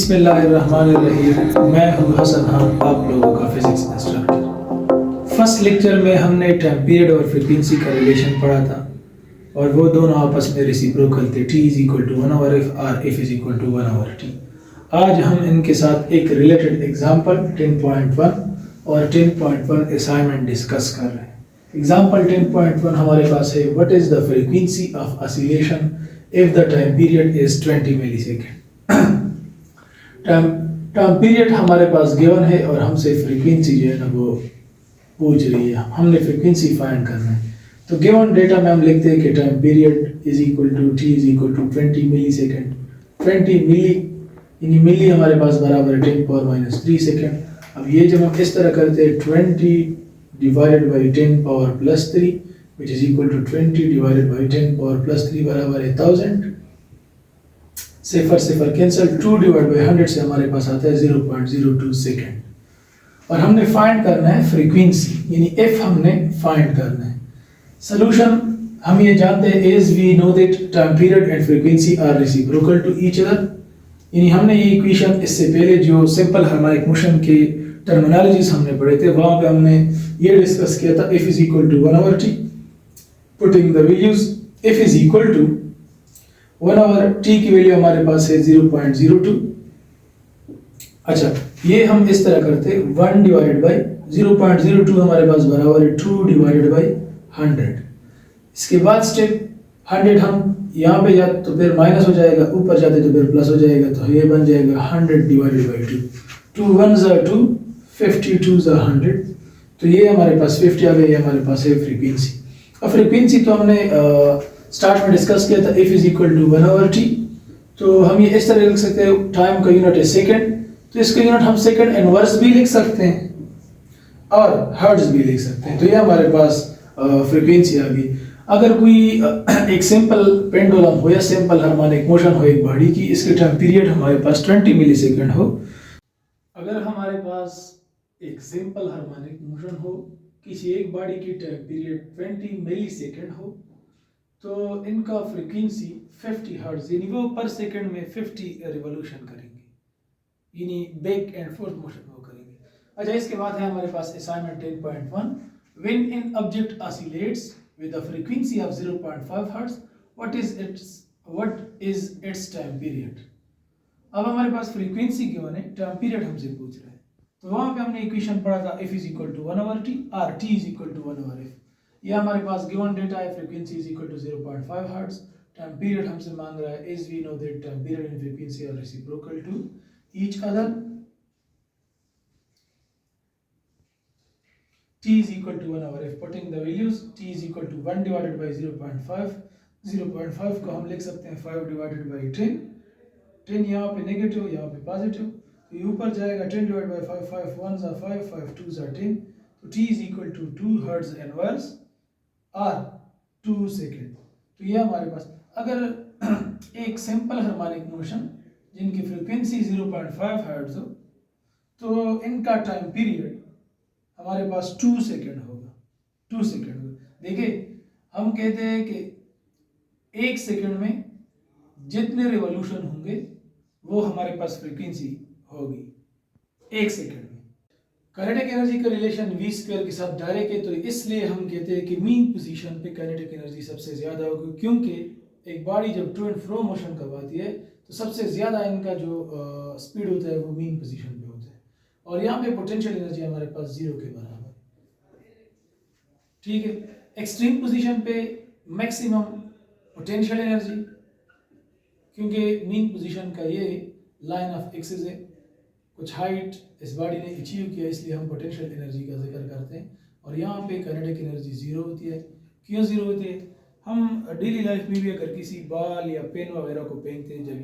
बिस्मिल्लाहिर्रहमानिर्रहीम। मैं हूं हसन खान, आप लोगों का फिजिक्स इंस्ट्रक्टर। फर्स्ट लेक्चर में हमने टाइम पीरियड और फ्रीक्वेंसी का रिलेशन पढ़ा था और वो दोनों आपस में रेसिप्रोकल थे। t is equal to 1 over f और f is equal to 1 over t. आज हम इनके साथ एक रिलेटेड एग्जांपल 10.1 और 10.1 असाइनमेंट डिस्कस कर रहे हैं। एग्जांपल 10.1 हमारे पास है, what is the frequency of oscillation if the time period is 20 millisecond. Time period हमारे पास गिवन है और हमसे फ्रीक्वेंसी जो है ना वो पूछ रही है। हमने फ्रीक्वेंसी फाइंड करना है। तो गिवन डेटा में हम लिखते हैं कि time period is equal to T is equal to 20 millisecond. 20 milli यानी मिली हमारे पास बराबर है 10 पावर माइनस 3 सेकेंड। अब ये जब हम इस तरह करते हैं 20 divided by 10 power plus 3 which is equal to 20 divided by 10 power plus 3 बराबर है 1000। सिफर सिफर कैंसिल, 2 डिवाइड बाई 100 से हमारे पास आता है 0.02 सेकेंड। और हमने फाइंड करना है फ्रीक्वेंसी यानी एफ हमने फाइंड करना है। सॉल्यूशन हम ये जानते हैं as we know that time period and frequency are reciprocal to each other. यानी हमने ये इक्वेशन इससे पहले जो सिंपल हार्मोनिक मोशन के टर्मिनोलॉजीज हमने पढ़े थे वहां पे हमने ये डिस्कस किया था। F is equal to 1 over T, putting the values F is equal to 1 over T की वैल्यू हमारे पास है 0.02। अच्छा, ये हम इस तरह करते हैं 1 डिवाइडेड बाई 0.02 हमारे पास बराबर है 2 डिवाइडेड बाई 100। इसके बाद स्टेप 100 हम यहाँ पे जा तो फिर माइनस हो जाएगा, ऊपर जाते तो फिर प्लस हो जाएगा, तो ये बन जाएगा 100 डिवाइडेड बाई 2। 2 1 ज़ा 2, 52 ज़ा 100। तो ये हमारे पास 50 आ गई। हमारे पास है फ्रीक्वेंसी। अब फ्रीक्वेंसी तो हमने स्टार्ट में डिस्कस किया था, F is equal to 1 over T. तो हम ये इस तरह लिख सकते हैं, टाइम का यूनिट है सेकंड, तो इसका यूनिट हम सेकंड इनवर्स भी लिख सकते हैं और हर्ट्ज भी लिख सकते हैं। तो ये हमारे पास फ्रीक्वेंसी आ गई। अगर कोई एक सिंपल पेंडुलम हो या सिंपल हार्मोनिक मोशन हो एक बॉडी की, इसके टाइम पीरियड हमारे पास 20 मिली सेकेंड हो। अगर हमारे पास एक सिंपल हार्मोनिक मोशन हो, किसी एक बॉडी की टाइम पीरियड 20 मिली सेकेंड हो, तो इनका फ्रीक्वेंसी 50 हर्ट्ज यानी वो पर सेकंड में 50 रिवॉल्यूशन करेंगे, यानी बैक एंड फोर्थ मोशन वो करेंगे। अच्छा, इसके बाद है हमारे पास assignment 10.1, when an object oscillates with a frequency of 0.5 hertz what is its time period. अब हमारे पास फ्रीक्वेंसी गिवन है, टाइम पीरियड हमसे पूछ रहा है। तो वहां पे हमने इक्वेशन पढ़ा था F is equal to 1 over t और t is equal to 1 over f. ये हमारे पास गिवन डेटा है, frequency is equal to 0.5 hertz. Time period हमसे मांग रहा है, as we know that time period and frequency are reciprocal to each other. t is equal to 1 over f, putting the values t is equal to 1 divided by 0.5। 0.5 को हम लिख सकते हैं 5 divided by 10। 10 यहाँ पे नेगेटिव, यहाँ पे positive, तो ये ऊपर जाएगा 10 डिवाइड बाई 5, 5 1 ज़ा 5, 5 2 ज़ा 10। तो t is equal to 2 hertz inverse और 2 सेकेंड। तो ये हमारे पास अगर एक सिंपल हार्मोनिक मोशन जिनकी फ्रीक्वेंसी 0.5 हर्ट्ज हो, तो इनका टाइम पीरियड हमारे पास 2 सेकेंड होगा। 2 सेकेंड होगा। देखिए, हम कहते हैं कि एक सेकेंड में जितने रिवॉल्यूशन होंगे वो हमारे पास फ्रीक्वेंसी होगी एक सेकेंड में। काइनेटिक एनर्जी का रिलेशन v स्क्वायर के साथ डायरेक्ट है, तो इसलिए हम कहते हैं कि मीन पोजीशन पे काइनेटिक एनर्जी सबसे ज्यादा होगी, क्योंकि एक बॉडी जब टू एंड फ्रो मोशन करवाती है तो सबसे ज्यादा इनका जो स्पीड होता है वो मीन पोजीशन पे होता है। और यहाँ पे पोटेंशियल एनर्जी हमारे पास 0 के बराबर, ठीक है। एक्सट्रीम पोजीशन पे मैक्सिमम पोटेंशियल एनर्जी, क्योंकि मीन पोजीशन का ये लाइन ऑफ एक्सिस है, कुछ हाइट इस बॉडी ने अचीव किया, इसलिए हम पोटेंशियल एनर्जी का जिक्र करते हैं। और यहाँ पे काइनेटिक एनर्जी 0 होती है। क्यों 0 होती है? हम डेली लाइफ में भी अगर किसी बॉल या पेन वगैरह को फेंकते हैं, जब